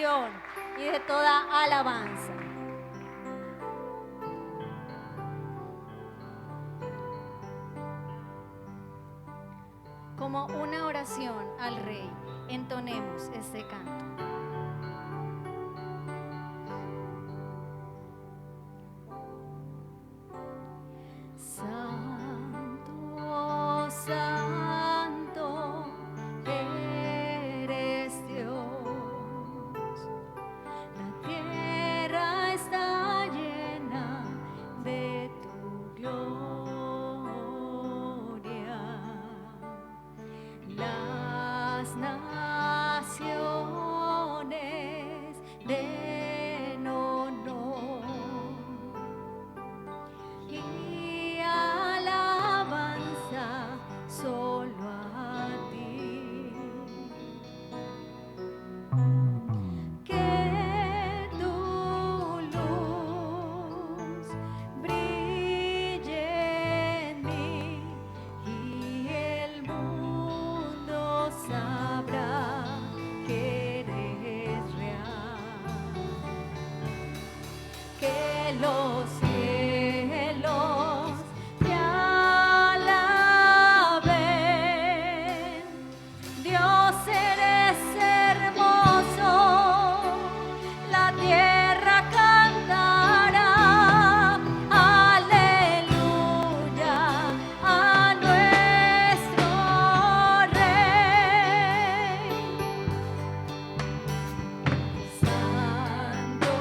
adoración y de toda alabanza. Como una oración al Rey, entonemos este canto. Santo, santo, eres Dios. La tierra está llena de tu gloria. Las naciones den honor y alabanza solo a ti. Que tu luz brille en mí y el mundo sabrá que eres real. Que los cielos te alaben. Dios, eres hermoso, la tierra cantará aleluya a nuestro Rey. Santo,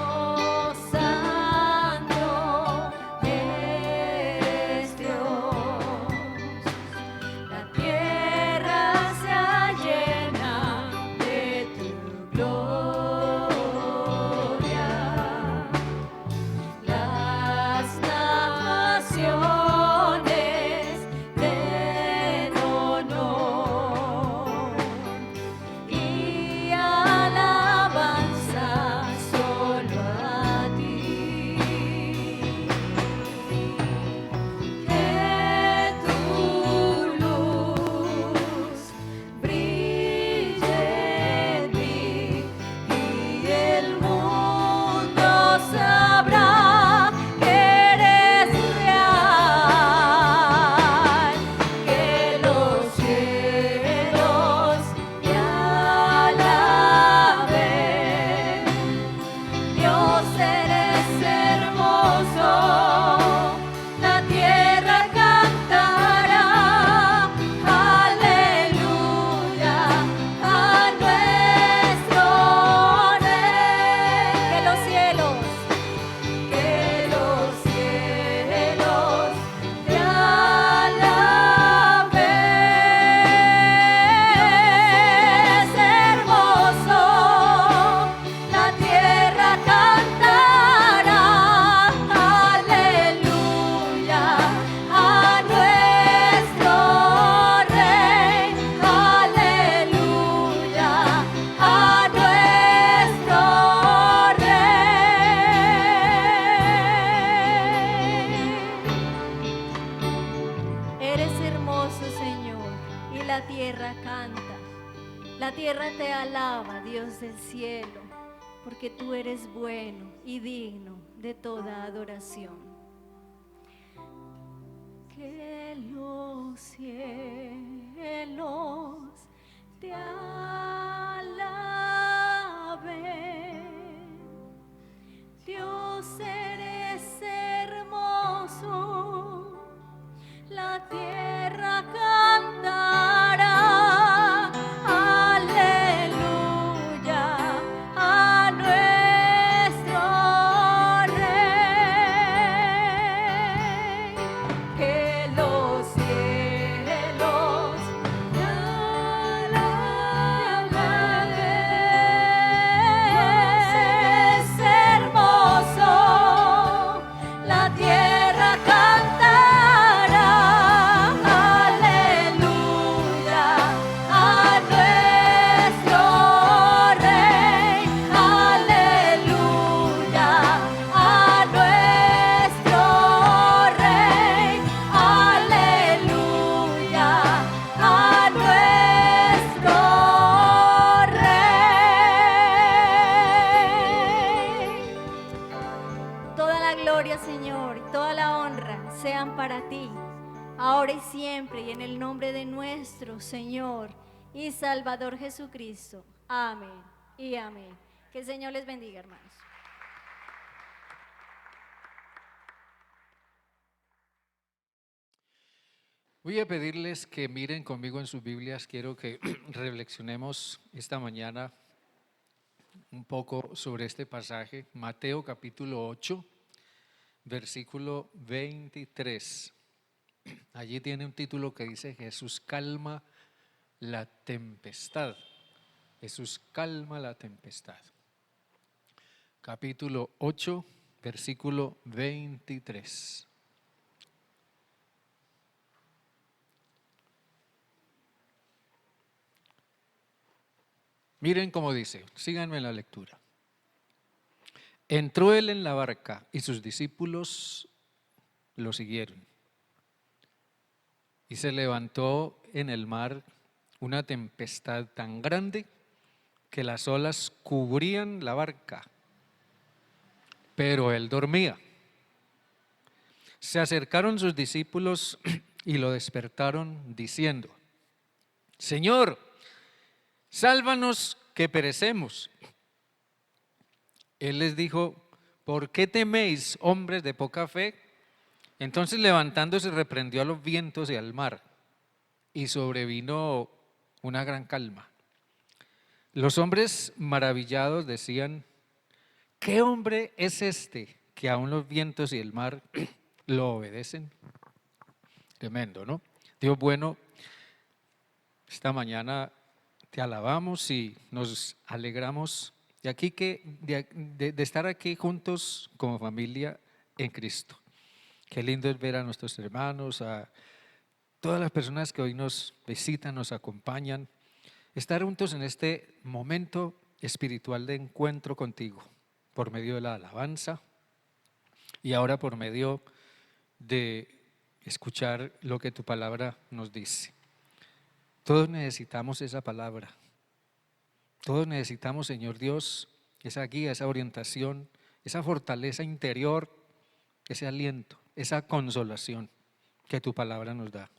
santo, eres Dios. La tierra se llena de tu gloria. Las naciones den honor y alabanza solo a ti. Que tu luz brille en mí y el mundo sabrá que eres real. Que los cielos te alaben. Dios, eres hermoso, la tierra cantará aleluya a nuestro Rey. Que los cielos te alaben. Es hermoso, la tierra cantará aleluya a nuestro Rey, aleluya a nuestro Rey. Eres hermoso, Señor, y la tierra canta. La tierra te alaba, Dios del cielo, porque tú eres bueno y digno de toda adoración. Que los cielos te alaben. Dios, eres hermoso, la tierra cantará aleluya a nuestro Rey. Que los cielos te alaben. gloria, Señor, y toda la honra sean para ti, ahora y siempre, y en el nombre de nuestro Señor y Salvador Jesucristo. Amén y amén. Que el Señor les bendiga, hermanos. Voy a pedirles que miren conmigo en sus Biblias. Quiero que reflexionemos esta mañana un poco sobre este pasaje. Mateo capítulo 8, versículo 23. Allí tiene un título que dice: Jesús calma la tempestad. Jesús calma la tempestad. Capítulo 8, versículo 23. Miren cómo dice, síganme en la lectura. Entró él en la barca y sus discípulos lo siguieron. Y se levantó en el mar una tempestad tan grande que las olas cubrían la barca, pero él dormía. Se acercaron sus discípulos y lo despertaron diciendo: Señor, sálvanos que perecemos. Él les dijo: ¿por qué teméis, hombres de poca fe? Entonces levantándose reprendió a los vientos y al mar, y sobrevino una gran calma. Los hombres maravillados decían: ¿qué hombre es este que aún los vientos y el mar lo obedecen? Tremendo, ¿no? Dios bueno, esta mañana te alabamos y nos alegramos de estar aquí juntos como familia en Cristo. Qué lindo es ver a nuestros hermanos, a todas las personas que hoy nos visitan, nos acompañan, estar juntos en este momento espiritual de encuentro contigo, por medio de la alabanza y ahora por medio de escuchar lo que tu palabra nos dice. Todos necesitamos esa palabra. Todos necesitamos, Señor Dios, esa guía, esa orientación, esa fortaleza interior, ese aliento, esa consolación que tu palabra nos da.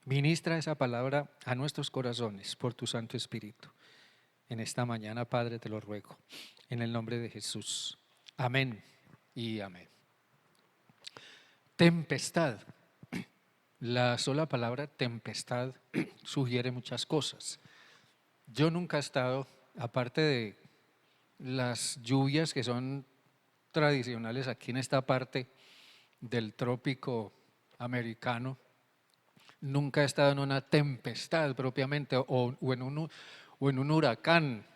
Ministra esa palabra a nuestros corazones por tu Santo Espíritu. En esta mañana, Padre, te lo ruego, en el nombre de Jesús. Amén y amén. Tempestad. La sola palabra tempestad sugiere muchas cosas. Yo nunca he estado, aparte de las lluvias que son tradicionales aquí en esta parte del trópico americano, nunca he estado en una tempestad propiamente o en un huracán,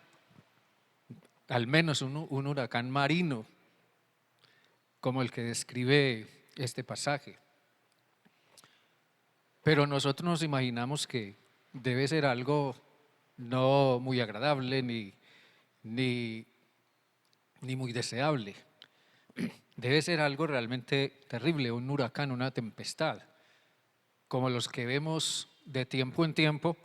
al menos un huracán marino, como el que describe este pasaje. Pero nosotros nos imaginamos que debe ser algo no muy agradable ni muy deseable. Debe ser algo realmente terrible, un huracán, una tempestad, como los que vemos de tiempo en tiempo,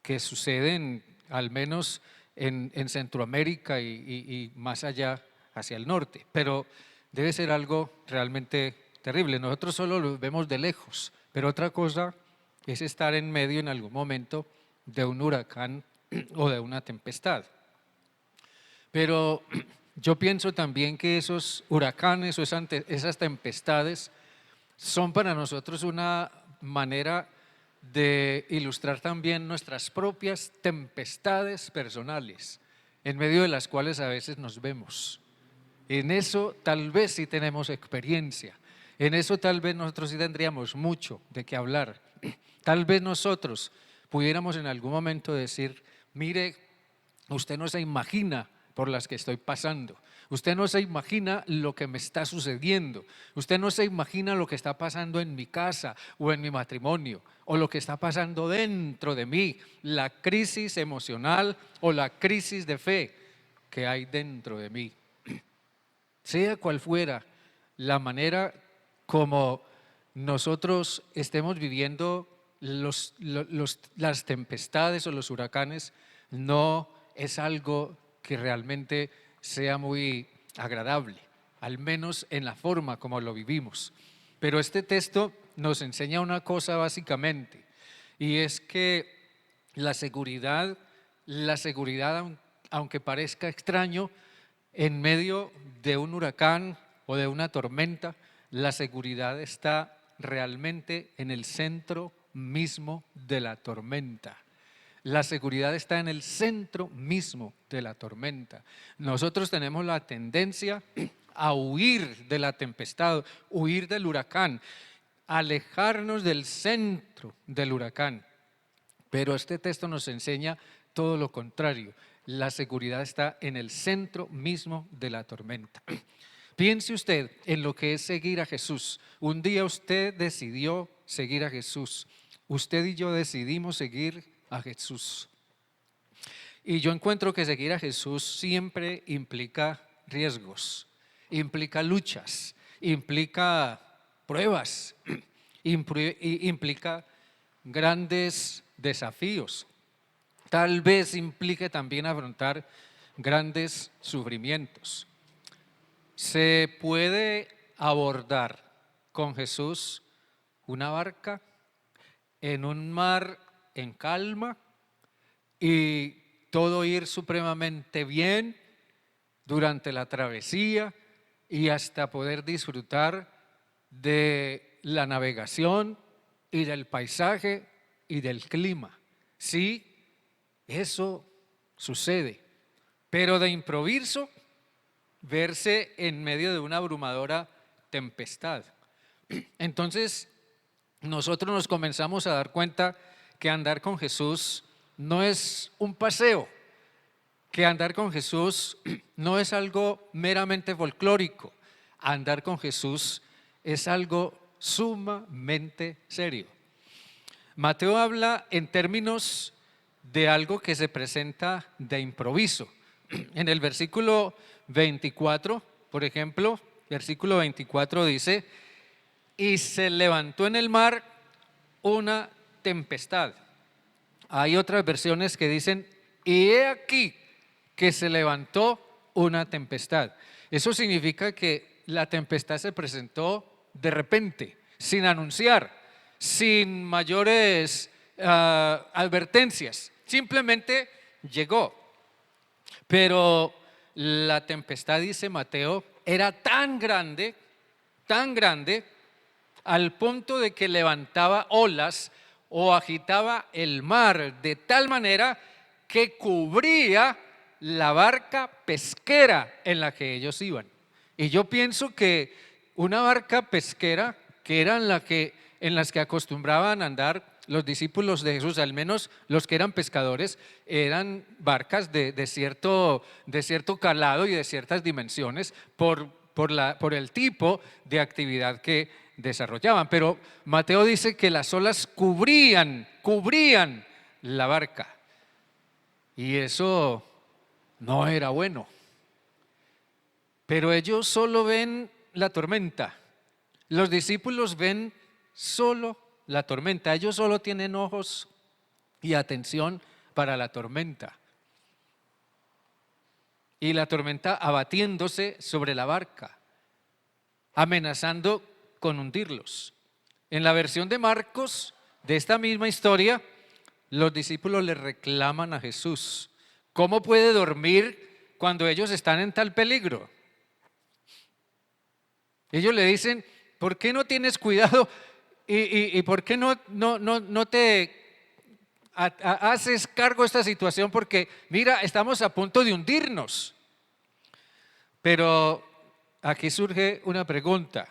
que suceden al menos en Centroamérica y más allá hacia el norte. Pero debe ser algo realmente terrible. Nosotros solo lo vemos de lejos, pero otra cosa es estar en medio en algún momento de un huracán o de una tempestad. Pero yo pienso también que esos huracanes o esas tempestades son para nosotros una manera de ilustrar también nuestras propias tempestades personales, en medio de las cuales a veces nos vemos. En eso tal vez sí tenemos experiencia, en eso tal vez nosotros sí tendríamos mucho de qué hablar. Tal vez nosotros pudiéramos en algún momento decir: mire, usted no se imagina por las que estoy pasando. Usted no se imagina lo que me está sucediendo. Usted no se imagina lo que está pasando en mi casa o en mi matrimonio o lo que está pasando dentro de mí, la crisis emocional o la crisis de fe que hay dentro de mí. Sea cual fuera la manera como nosotros estemos viviendo las tempestades o los huracanes, no es algo que realmente sea muy agradable. al menos en la forma como lo vivimos. Pero este texto nos enseña una cosa básicamente, y es que la seguridad, aunque parezca extraño, en medio de un huracán o de una tormenta, la seguridad está realmente en el centro mismo de la tormenta. La seguridad está en el centro mismo de la tormenta. Nosotros tenemos la tendencia a huir de la tempestad, huir del huracán, alejarnos del centro del huracán. Pero este texto nos enseña todo lo contrario. La seguridad está en el centro mismo de la tormenta. Piense usted en lo que es seguir a Jesús. Un día usted decidió seguir a Jesús. Usted y yo decidimos seguir a Jesús. Y yo encuentro que seguir a Jesús siempre implica riesgos, implica luchas, implica pruebas, implica grandes desafíos. Tal vez implique también afrontar grandes sufrimientos. ¿Se puede abordar con Jesús una barca en un mar en calma y todo ir supremamente bien durante la travesía y hasta poder disfrutar de la navegación y del paisaje y del clima? Sí, eso sucede, pero de improviso verse en medio de una abrumadora tempestad. Entonces nosotros nos comenzamos a dar cuenta que andar con Jesús no es un paseo, que andar con Jesús no es algo meramente folclórico. Andar con Jesús es algo sumamente serio. Mateo habla en términos de algo que se presenta de improviso. En el versículo 24, por ejemplo, versículo 24 dice: y se levantó en el mar una tempestad. Hay otras versiones que dicen: y he aquí que se levantó una tempestad. Eso significa que la tempestad se presentó de repente, sin anunciar, sin mayores advertencias, simplemente llegó. Pero la tempestad, dice Mateo, era tan grande, al punto de que levantaba olas o agitaba el mar de tal manera que cubría la barca pesquera en la que ellos iban. Y yo pienso que una barca pesquera, que eran en las que acostumbraban a andar los discípulos de Jesús, al menos los que eran pescadores, eran barcas de cierto calado y de ciertas dimensiones por el tipo de actividad que desarrollaban. Pero Mateo dice que las olas cubrían la barca, y eso no era bueno. Pero ellos solo ven la tormenta. Los discípulos ven solo la tormenta. Ellos solo tienen ojos y atención para la tormenta. Y la tormenta abatiéndose sobre la barca, amenazando con hundirlos. En la versión de Marcos de esta misma historia, los discípulos le reclaman a Jesús: ¿cómo puede dormir cuando ellos están en tal peligro? Ellos le dicen: ¿por qué no tienes cuidado y por qué no te haces cargo de esta situación? Porque mira, estamos a punto de hundirnos. Pero aquí surge una pregunta: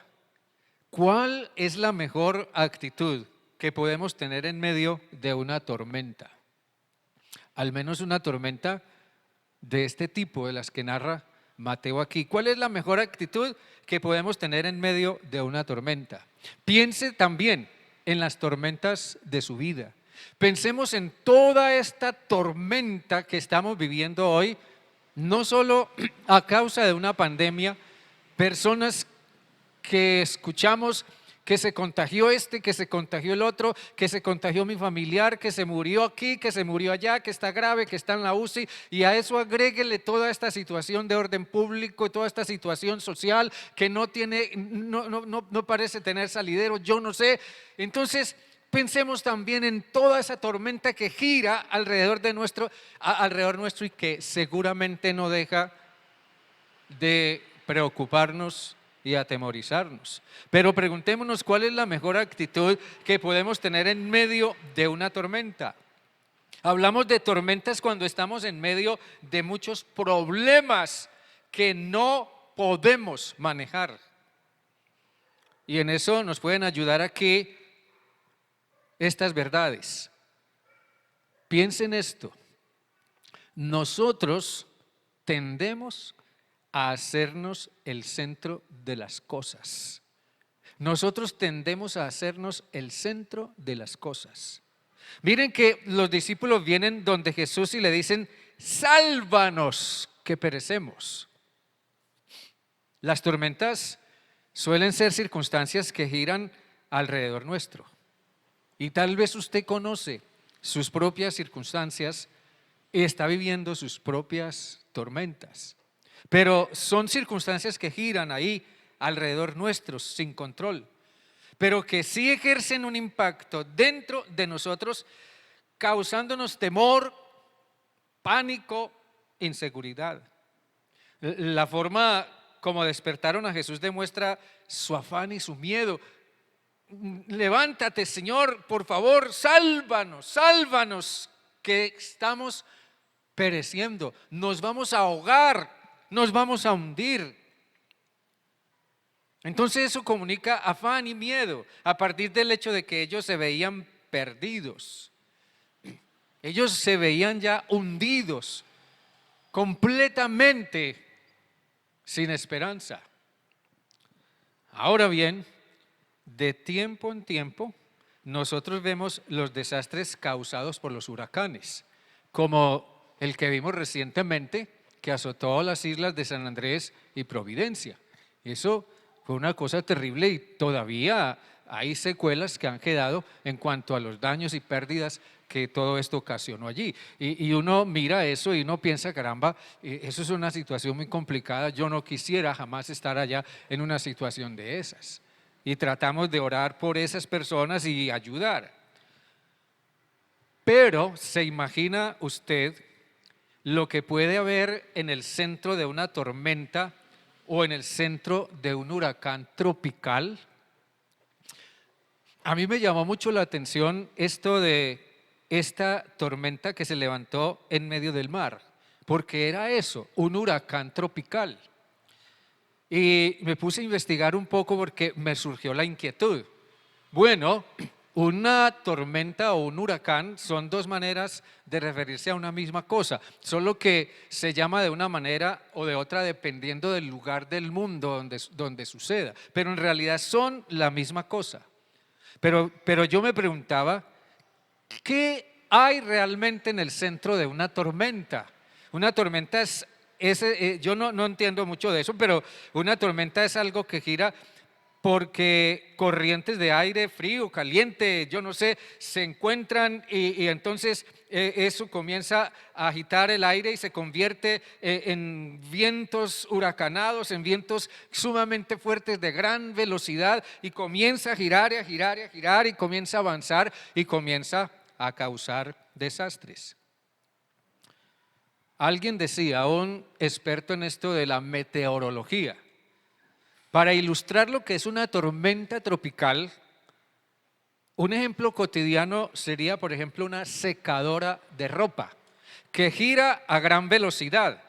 ¿cuál es la mejor actitud que podemos tener en medio de una tormenta? Al menos una tormenta de este tipo, de las que narra Mateo aquí. ¿Cuál es la mejor actitud que podemos tener en medio de una tormenta? Piense también en las tormentas de su vida. Pensemos en toda esta tormenta que estamos viviendo hoy, no solo a causa de una pandemia, personas que escuchamos que se contagió este, que se contagió el otro, que se contagió mi familiar, que se murió aquí, que se murió allá, que está grave, que está en la UCI, y a eso agréguele toda esta situación de orden público, toda esta situación social que no parece tener salidero, yo no sé. Entonces pensemos también en toda esa tormenta que gira alrededor nuestro y que seguramente no deja de preocuparnos y atemorizarnos. Pero preguntémonos cuál es la mejor actitud que podemos tener en medio de una tormenta. Hablamos de tormentas cuando estamos en medio de muchos problemas que no podemos manejar. Y en eso nos pueden ayudar aquí estas verdades. Piensen esto. Nosotros tendemos a hacernos el centro de las cosas. Nosotros tendemos a hacernos el centro de las cosas. Miren que los discípulos vienen donde Jesús y le dicen: sálvanos que perecemos. Las tormentas suelen ser circunstancias que giran alrededor nuestro. Y tal vez usted conoce sus propias circunstancias y está viviendo sus propias tormentas. Pero son circunstancias que giran ahí alrededor nuestros sin control, pero que sí ejercen un impacto dentro de nosotros, causándonos temor, pánico, inseguridad. La forma como despertaron a Jesús demuestra su afán y su miedo. Levántate, Señor, por favor, sálvanos, sálvanos, que estamos pereciendo, nos vamos a ahogar, nos vamos a hundir. Entonces eso comunica afán y miedo a partir del hecho de que ellos se veían perdidos. Ellos se veían ya hundidos, completamente sin esperanza. Ahora bien, de tiempo en tiempo, nosotros vemos los desastres causados por los huracanes, como el que vimos recientemente, que azotó las islas de San Andrés y Providencia. Eso fue una cosa terrible y todavía hay secuelas que han quedado en cuanto a los daños y pérdidas que todo esto ocasionó allí. Y uno mira eso y uno piensa: caramba, eso es una situación muy complicada, yo no quisiera jamás estar allá en una situación de esas. Y tratamos de orar por esas personas y ayudar. Pero ¿se imagina usted lo que puede haber en el centro de una tormenta o en el centro de un huracán tropical? A mí me llamó mucho la atención esto de esta tormenta que se levantó en medio del mar, porque era eso, un huracán tropical. Y me puse a investigar un poco porque me surgió la inquietud. Bueno, una tormenta o un huracán son dos maneras de referirse a una misma cosa, solo que se llama de una manera o de otra dependiendo del lugar del mundo donde suceda, pero en realidad son la misma cosa. Pero yo me preguntaba, ¿qué hay realmente en el centro de una tormenta? Una tormenta yo no entiendo mucho de eso, pero una tormenta es algo que gira porque corrientes de aire frío, caliente, yo no sé, se encuentran y entonces eso comienza a agitar el aire y se convierte en vientos huracanados, en vientos sumamente fuertes de gran velocidad, y comienza a girar y a girar y a girar y comienza a avanzar y comienza a causar desastres. Alguien decía, un experto en esto de la meteorología, para ilustrar lo que es una tormenta tropical, un ejemplo cotidiano sería, por ejemplo, una secadora de ropa que gira a gran velocidad,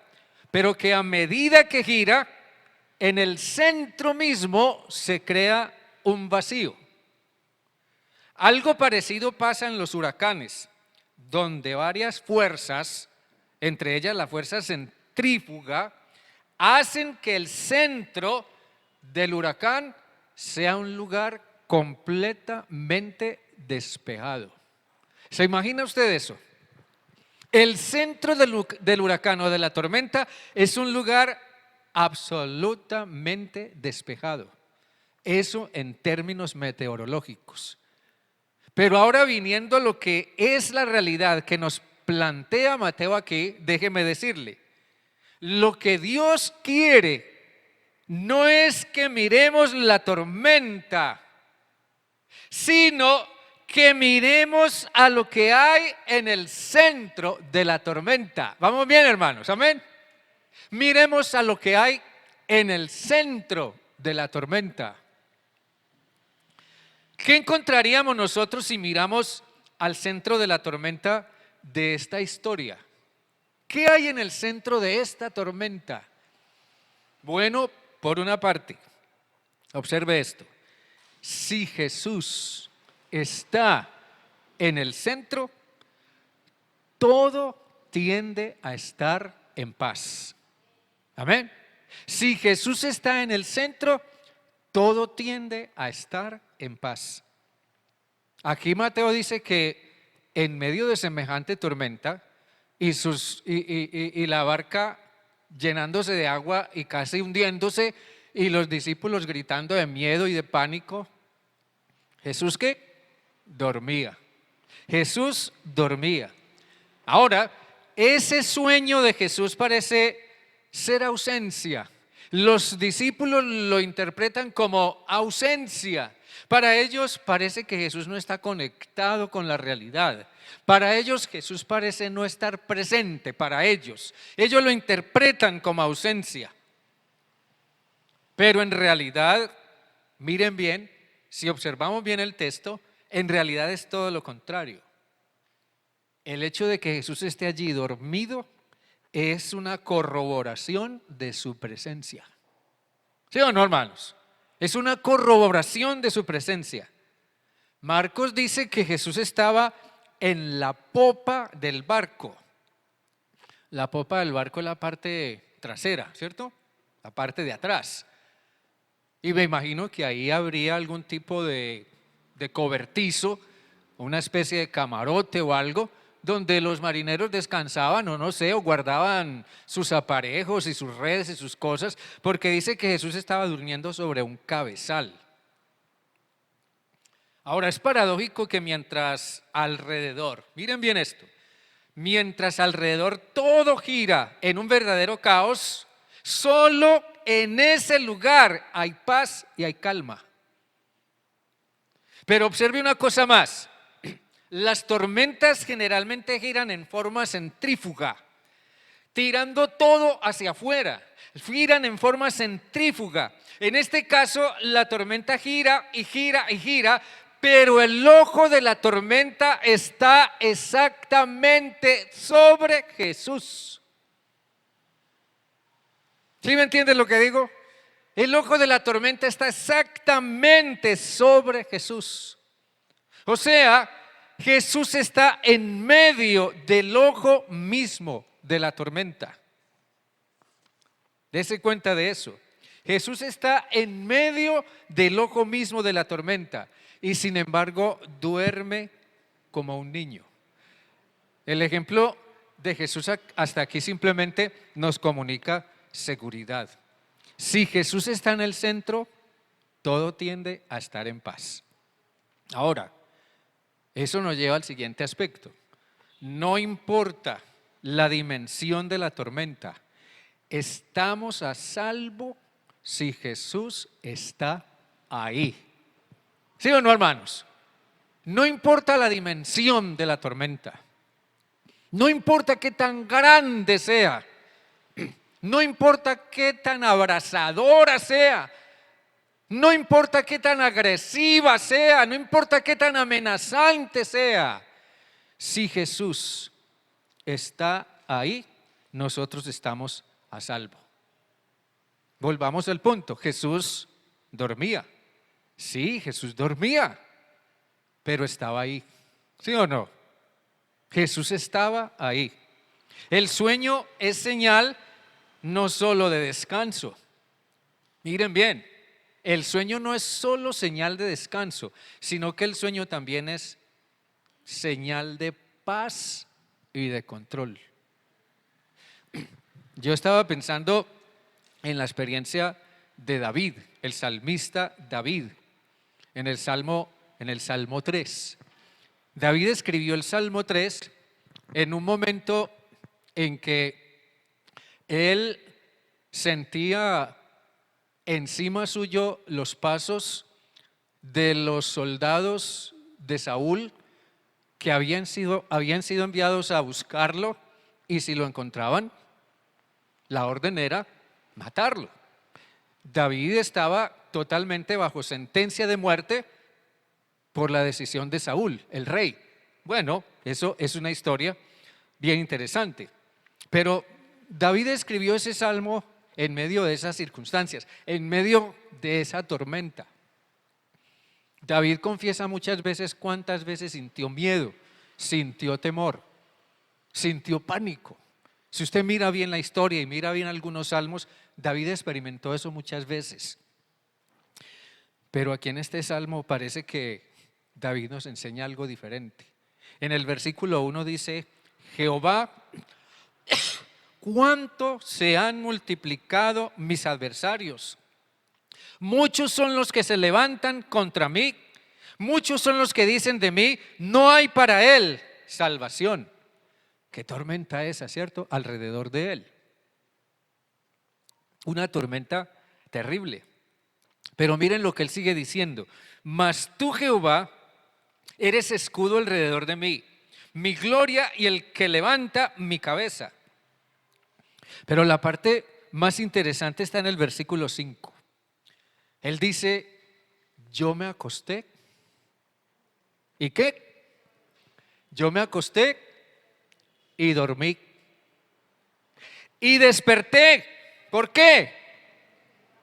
pero que a medida que gira, en el centro mismo se crea un vacío. Algo parecido pasa en los huracanes, donde varias fuerzas, entre ellas la fuerza centrífuga, hacen que el centro del huracán sea un lugar completamente despejado. ¿Se imagina usted eso? El centro del huracán o de la tormenta es un lugar absolutamente despejado. Eso en términos meteorológicos. Pero ahora viniendo a lo que es la realidad que nos plantea Mateo aquí, déjeme decirle, lo que Dios quiere no es que miremos la tormenta, sino que miremos a lo que hay en el centro de la tormenta. ¿Vamos bien, hermanos? Amén. Miremos a lo que hay en el centro de la tormenta. ¿Qué encontraríamos nosotros si miramos al centro de la tormenta de esta historia? ¿Qué hay en el centro de esta tormenta? Bueno, por una parte, observe esto. Si Jesús está en el centro, todo tiende a estar en paz. Amén. Si Jesús está en el centro, todo tiende a estar en paz. Aquí Mateo dice que en medio de semejante tormenta y la barca llenándose de agua y casi hundiéndose y los discípulos gritando de miedo y de pánico, Jesús ¿qué? Dormía. Jesús dormía. Ahora, ese sueño de Jesús parece ser ausencia. Los discípulos lo interpretan como ausencia. Para ellos parece que Jesús no está conectado con la realidad. Para ellos Jesús parece no estar presente. Para ellos lo interpretan como ausencia. Pero en realidad, miren bien, si observamos bien el texto, en realidad es todo lo contrario. El hecho de que Jesús esté allí dormido es una corroboración de su presencia. ¿Sí o no, hermanos? Es una corroboración de su presencia. Marcos dice que Jesús estaba en la popa del barco. La popa del barco es la parte trasera, ¿cierto? La parte de atrás. Y me imagino que ahí habría algún tipo de cobertizo, una especie de camarote o algo, donde los marineros descansaban o no sé, o guardaban sus aparejos y sus redes y sus cosas, porque dice que Jesús estaba durmiendo sobre un cabezal. Ahora es paradójico que mientras alrededor, miren bien esto, mientras alrededor todo gira en un verdadero caos, solo en ese lugar hay paz y hay calma. Pero observe una cosa más. Las tormentas generalmente giran en forma centrífuga, tirando todo hacia afuera, giran en forma centrífuga. En este caso, la tormenta gira y gira y gira, pero el ojo de la tormenta está exactamente sobre Jesús. ¿Sí me entiendes lo que digo? El ojo de la tormenta está exactamente sobre Jesús. O sea, Jesús está en medio del ojo mismo de la tormenta. Dese cuenta de eso. Jesús está en medio del ojo mismo de la tormenta y sin embargo duerme como un niño. El ejemplo de Jesús hasta aquí simplemente nos comunica seguridad. Si Jesús está en el centro, todo tiende a estar en paz. Ahora, eso nos lleva al siguiente aspecto. No importa la dimensión de la tormenta, estamos a salvo si Jesús está ahí. ¿Sí o no, hermanos? No importa la dimensión de la tormenta, no importa qué tan grande sea, no importa qué tan abrasadora sea, no importa qué tan agresiva sea, no importa qué tan amenazante sea, si Jesús está ahí, nosotros estamos a salvo. Volvamos al punto, Jesús dormía. Sí, Jesús dormía, pero estaba ahí. ¿Sí o no? Jesús estaba ahí. El sueño es señal no solo de descanso. Miren bien, el sueño no es solo señal de descanso, sino que el sueño también es señal de paz y de control. Yo estaba pensando en la experiencia de David, el salmista David, en el Salmo 3. David escribió el Salmo 3 en un momento en que él sentía encima suyo los pasos de los soldados de Saúl que habían sido enviados a buscarlo, y si lo encontraban, la orden era matarlo. David estaba totalmente bajo sentencia de muerte por la decisión de Saúl, el rey. Bueno, eso es una historia bien interesante. Pero David escribió ese salmo en medio de esas circunstancias, en medio de esa tormenta. David confiesa muchas veces cuántas veces sintió miedo, sintió temor, sintió pánico. Si usted mira bien la historia y mira bien algunos salmos, David experimentó eso muchas veces. Pero aquí en este salmo parece que David nos enseña algo diferente. En el versículo 1 dice: Jehová, cuánto se han multiplicado mis adversarios. Muchos son los que se levantan contra mí. Muchos son los que dicen de mí: no hay para él salvación. Qué tormenta esa, ¿cierto? Alrededor de él. Una tormenta terrible. Pero miren lo que él sigue diciendo: mas tú, Jehová, eres escudo alrededor de mí, mi gloria y el que levanta mi cabeza. Pero la parte más interesante está en el versículo 5. Él dice: yo me acosté. ¿Y qué? Yo me acosté y dormí. Y desperté. ¿Por qué?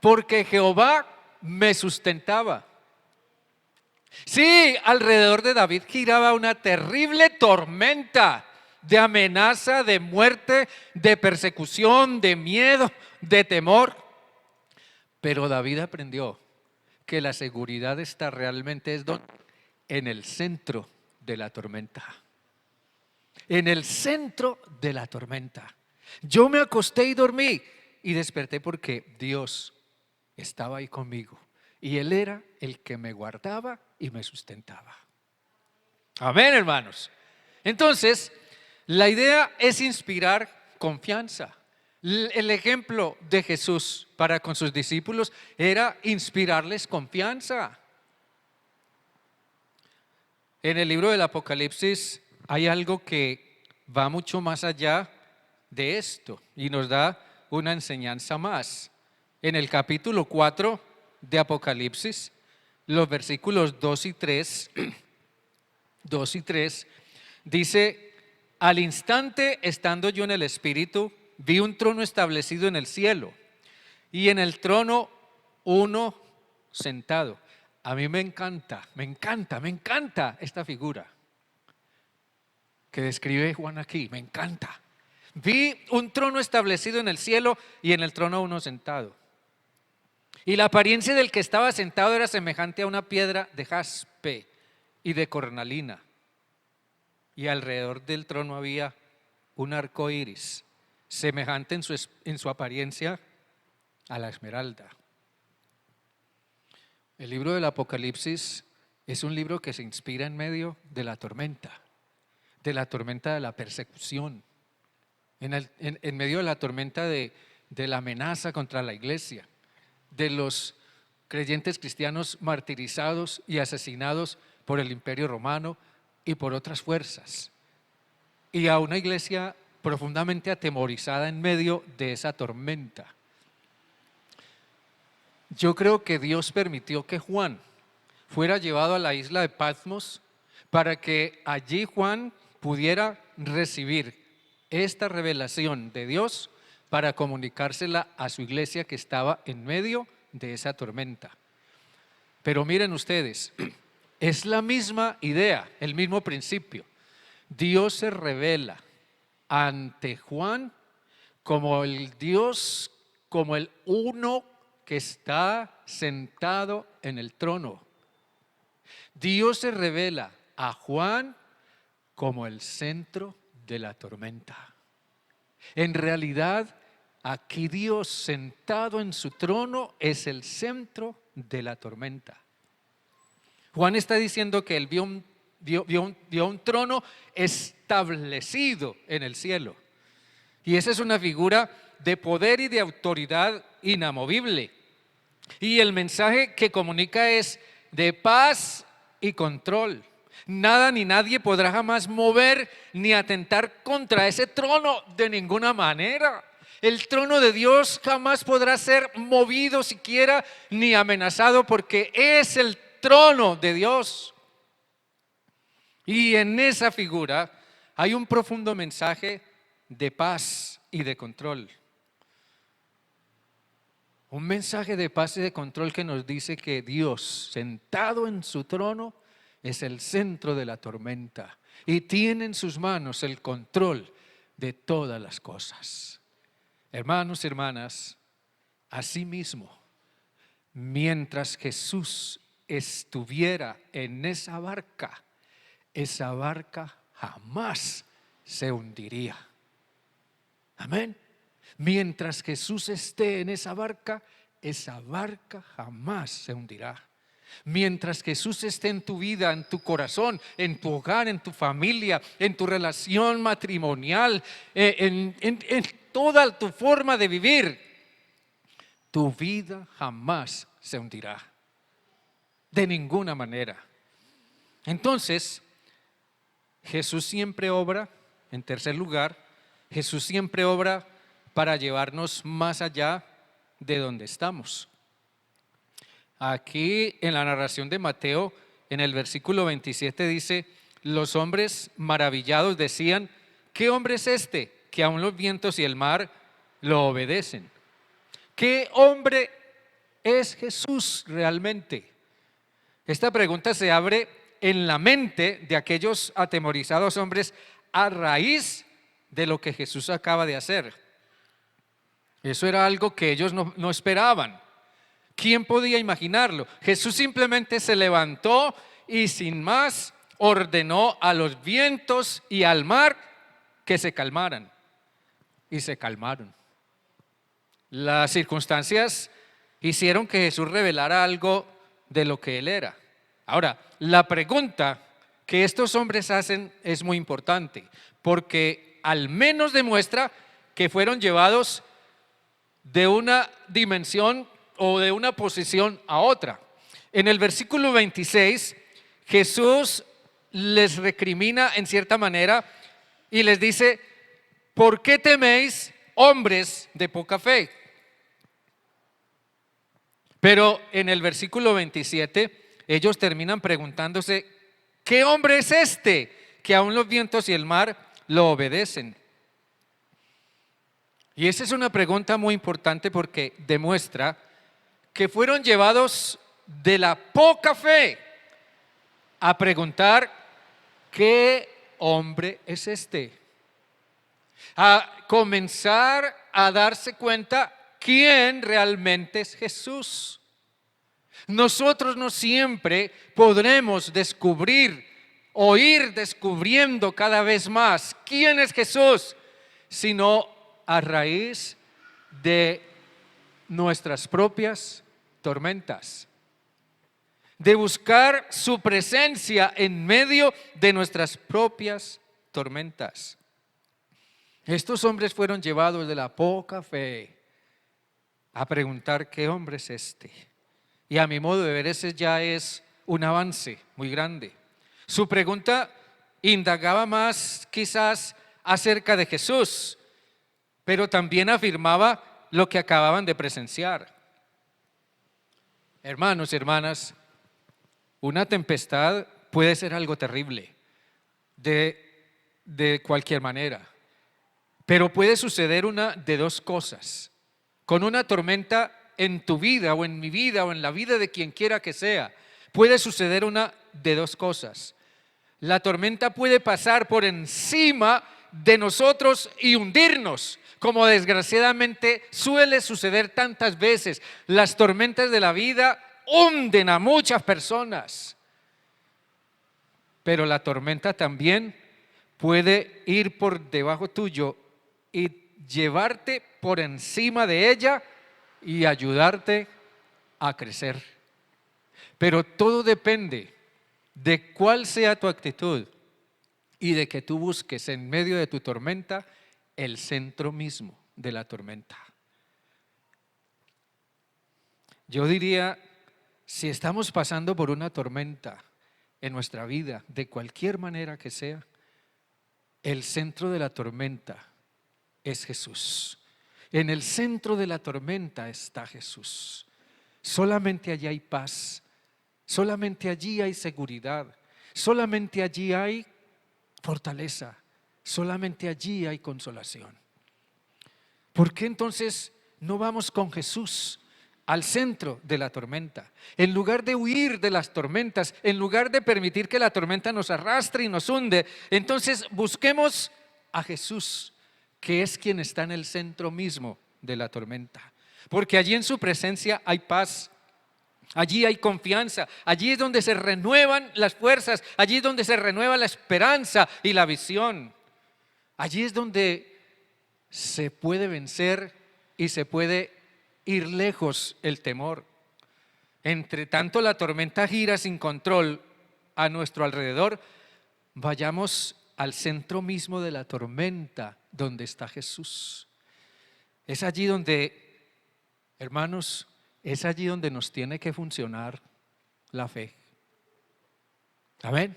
Porque Jehová me sustentaba. Sí, alrededor de David giraba una terrible tormenta de amenaza, de muerte, de persecución, de miedo, de temor. Pero David aprendió que la seguridad está realmente en el centro de la tormenta. En el centro de la tormenta. Yo me acosté y dormí y desperté porque Dios estaba ahí conmigo y Él era el que me guardaba y me sustentaba. Amén, hermanos. Entonces, la idea es inspirar confianza. El ejemplo de Jesús para con sus discípulos era inspirarles confianza. En el libro del Apocalipsis hay algo que va mucho más allá de esto y nos da una enseñanza más. En el capítulo 4 de Apocalipsis, los versículos 2 y 3 dice: al instante, estando yo en el Espíritu, vi un trono establecido en el cielo y en el trono uno sentado. A mí me encanta esta figura que describe Juan aquí, me encanta. Vi un trono establecido en el cielo y en el trono uno sentado. Y la apariencia del que estaba sentado era semejante a una piedra de jaspe y de cornalina. Y alrededor del trono había un arco iris, semejante en su apariencia a la esmeralda. El libro del Apocalipsis es un libro que se inspira en medio de la tormenta de la persecución, en medio de la tormenta de la amenaza contra la iglesia, de los creyentes cristianos martirizados y asesinados por el Imperio Romano y por otras fuerzas, y a una iglesia profundamente atemorizada en medio de esa tormenta. Yo creo que Dios permitió que Juan fuera llevado a la isla de Patmos para que allí Juan pudiera recibir esta revelación de Dios para comunicársela a su iglesia que estaba en medio de esa tormenta. Pero miren ustedes, es la misma idea, el mismo principio. Dios se revela ante Juan como el Dios, como el uno que está sentado en el trono. Dios se revela a Juan como el centro de la tormenta. En realidad, aquí Dios sentado en su trono es el centro de la tormenta. Juan está diciendo que él vio un trono establecido en el cielo. Y esa es una figura de poder y de autoridad inamovible. Y el mensaje que comunica es de paz y control. Nada ni nadie podrá jamás mover ni atentar contra ese trono de ninguna manera. El trono de Dios jamás podrá ser movido siquiera ni amenazado porque es el trono de Dios. Y en esa figura hay un profundo mensaje de paz y de control. Un mensaje de paz y de control que nos dice que Dios, sentado en su trono, es el centro de la tormenta y tiene en sus manos el control de todas las cosas. Hermanos y hermanas, asimismo, mientras Jesús estuviera en esa barca jamás se hundiría. Amén. Mientras Jesús esté en esa barca jamás se hundirá. Mientras Jesús esté en tu vida, en tu corazón, en tu hogar, en tu familia, en tu relación matrimonial, en toda tu forma de vivir, tu vida jamás se hundirá. De ninguna manera. Entonces, Jesús siempre obra, en tercer lugar, Jesús siempre obra para llevarnos más allá de donde estamos. Aquí en la narración de Mateo, en el versículo 27 dice, los hombres maravillados decían, ¿qué hombre es este que aun los vientos y el mar lo obedecen? ¿Qué hombre es Jesús realmente? Esta pregunta se abre en la mente de aquellos atemorizados hombres a raíz de lo que Jesús acaba de hacer. Eso era algo que ellos no esperaban. ¿Quién podía imaginarlo? Jesús simplemente se levantó y sin más ordenó a los vientos y al mar que se calmaran. Y se calmaron. Las circunstancias hicieron que Jesús revelara algo de lo que Él era. Ahora, la pregunta que estos hombres hacen es muy importante, porque al menos demuestra que fueron llevados de una dimensión o de una posición a otra. En el versículo 26, Jesús les recrimina en cierta manera y les dice, ¿por qué teméis, hombres de poca fe? Pero en el versículo 27, ellos terminan preguntándose, ¿qué hombre es este que aun los vientos y el mar lo obedecen? Y esa es una pregunta muy importante porque demuestra que fueron llevados de la poca fe a preguntar, ¿qué hombre es este? A comenzar a darse cuenta quién realmente es Jesús. Nosotros no siempre podremos descubrir o ir descubriendo cada vez más quién es Jesús, sino a raíz de nuestras propias tormentas, de buscar su presencia en medio de nuestras propias tormentas. Estos hombres fueron llevados de la poca fe a preguntar, ¿qué hombre es este? Y a mi modo de ver, ese ya es un avance muy grande. Su pregunta indagaba más quizás acerca de Jesús, pero también afirmaba lo que acababan de presenciar. Hermanos y hermanas, una tempestad puede ser algo terrible, de cualquier manera, pero puede suceder una de dos cosas. Con una tormenta en tu vida o en mi vida o en la vida de quien quiera que sea, puede suceder una de dos cosas. La tormenta puede pasar por encima de nosotros y hundirnos, como desgraciadamente suele suceder tantas veces. Las tormentas de la vida hunden a muchas personas, pero la tormenta también puede ir por debajo tuyo y llevarte por encima de ella y ayudarte a crecer. Pero todo depende de cuál sea tu actitud y de que tú busques en medio de tu tormenta el centro mismo de la tormenta. Yo diría, si estamos pasando por una tormenta en nuestra vida, de cualquier manera que sea, el centro de la tormenta es Jesús. En el centro de la tormenta está Jesús. Solamente allí hay paz, solamente allí hay seguridad, solamente allí hay fortaleza, solamente allí hay consolación. ¿Por qué entonces no vamos con Jesús al centro de la tormenta? En lugar de huir de las tormentas, en lugar de permitir que la tormenta nos arrastre y nos hunde, entonces busquemos a Jesús, que es quien está en el centro mismo de la tormenta. Porque allí en su presencia hay paz, allí hay confianza, allí es donde se renuevan las fuerzas, allí es donde se renueva la esperanza y la visión. Allí es donde se puede vencer y se puede ir lejos el temor. Entre tanto la tormenta gira sin control a nuestro alrededor, vayamos al centro mismo de la tormenta, donde está Jesús. Es allí donde, hermanos, es allí donde nos tiene que funcionar la fe. Amén.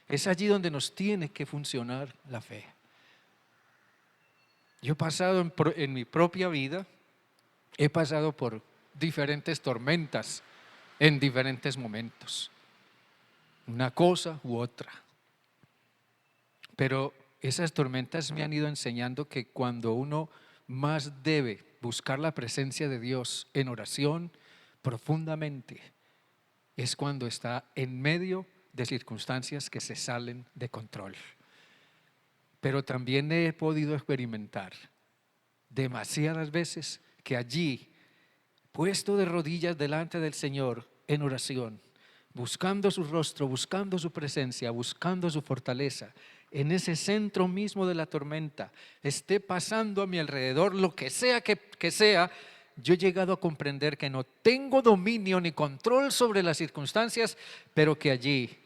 Es allí donde nos tiene que funcionar la fe. Yo he pasado en mi propia vida, he pasado por diferentes tormentas en diferentes momentos, una cosa u otra. Pero esas tormentas me han ido enseñando que cuando uno más debe buscar la presencia de Dios en oración profundamente, es cuando está en medio de circunstancias que se salen de control. Pero también he podido experimentar demasiadas veces que allí, puesto de rodillas delante del Señor en oración, buscando su rostro, buscando su presencia, buscando su fortaleza, en ese centro mismo de la tormenta, esté pasando a mi alrededor lo que sea que sea, yo he llegado a comprender que no tengo dominio ni control sobre las circunstancias, pero que allí,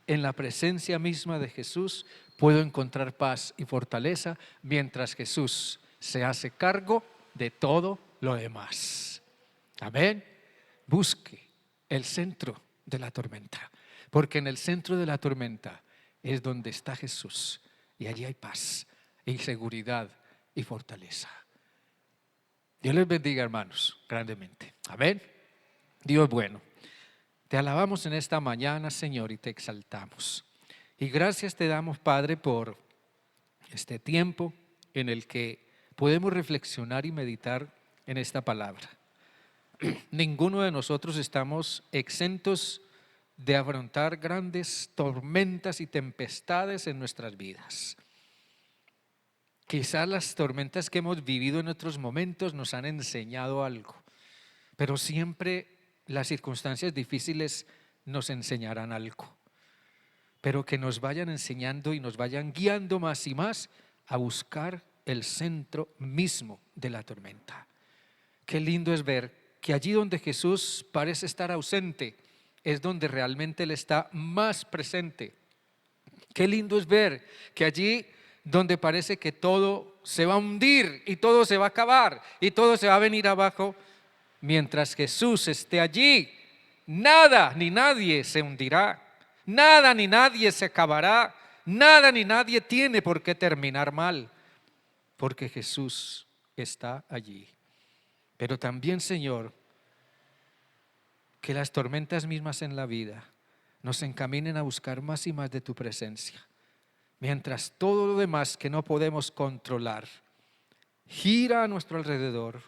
en la presencia misma de Jesús, puedo encontrar paz y fortaleza mientras Jesús se hace cargo de todo lo demás. Amén. Busque el centro de la tormenta, porque en el centro de la tormenta es donde está Jesús y allí hay paz y seguridad y fortaleza. Dios les bendiga, hermanos, grandemente. Amén. Dios es bueno. Te alabamos en esta mañana, Señor, y te exaltamos. Y gracias te damos, Padre, por este tiempo en el que podemos reflexionar y meditar en esta palabra. Ninguno de nosotros estamos exentos de afrontar grandes tormentas y tempestades en nuestras vidas. Quizás las tormentas que hemos vivido en otros momentos nos han enseñado algo, pero siempre las circunstancias difíciles nos enseñarán algo. Pero que nos vayan enseñando y nos vayan guiando más y más a buscar el centro mismo de la tormenta. Qué lindo es ver que allí donde Jesús parece estar ausente, es donde realmente Él está más presente. Qué lindo es ver que allí donde parece que todo se va a hundir y todo se va a acabar y todo se va a venir abajo, mientras Jesús esté allí, nada ni nadie se hundirá, nada ni nadie se acabará, nada ni nadie tiene por qué terminar mal, porque Jesús está allí. Pero también, Señor, que las tormentas mismas en la vida nos encaminen a buscar más y más de tu presencia, mientras todo lo demás que no podemos controlar gira a nuestro alrededor.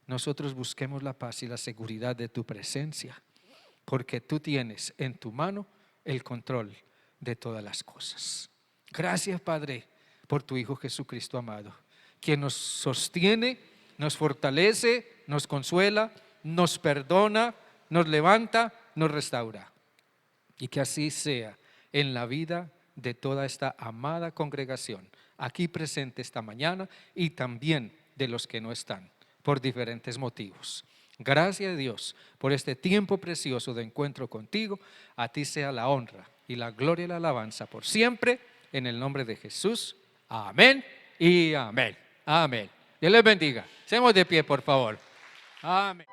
Nosotros busquemos la paz y la seguridad de tu presencia, porque tú tienes en tu mano el control de todas las cosas. Gracias, Padre, por tu Hijo Jesucristo amado, quien nos sostiene, nos fortalece, nos consuela, nos perdona, nos levanta, nos restaura. Y que así sea en la vida de toda esta amada congregación aquí presente esta mañana y también de los que no están por diferentes motivos. Gracias, Dios, por este tiempo precioso de encuentro contigo. A ti sea la honra y la gloria y la alabanza por siempre, en el nombre de Jesús. Amén y amén. Amén. Dios les bendiga. Seamos de pie, por favor. Amén.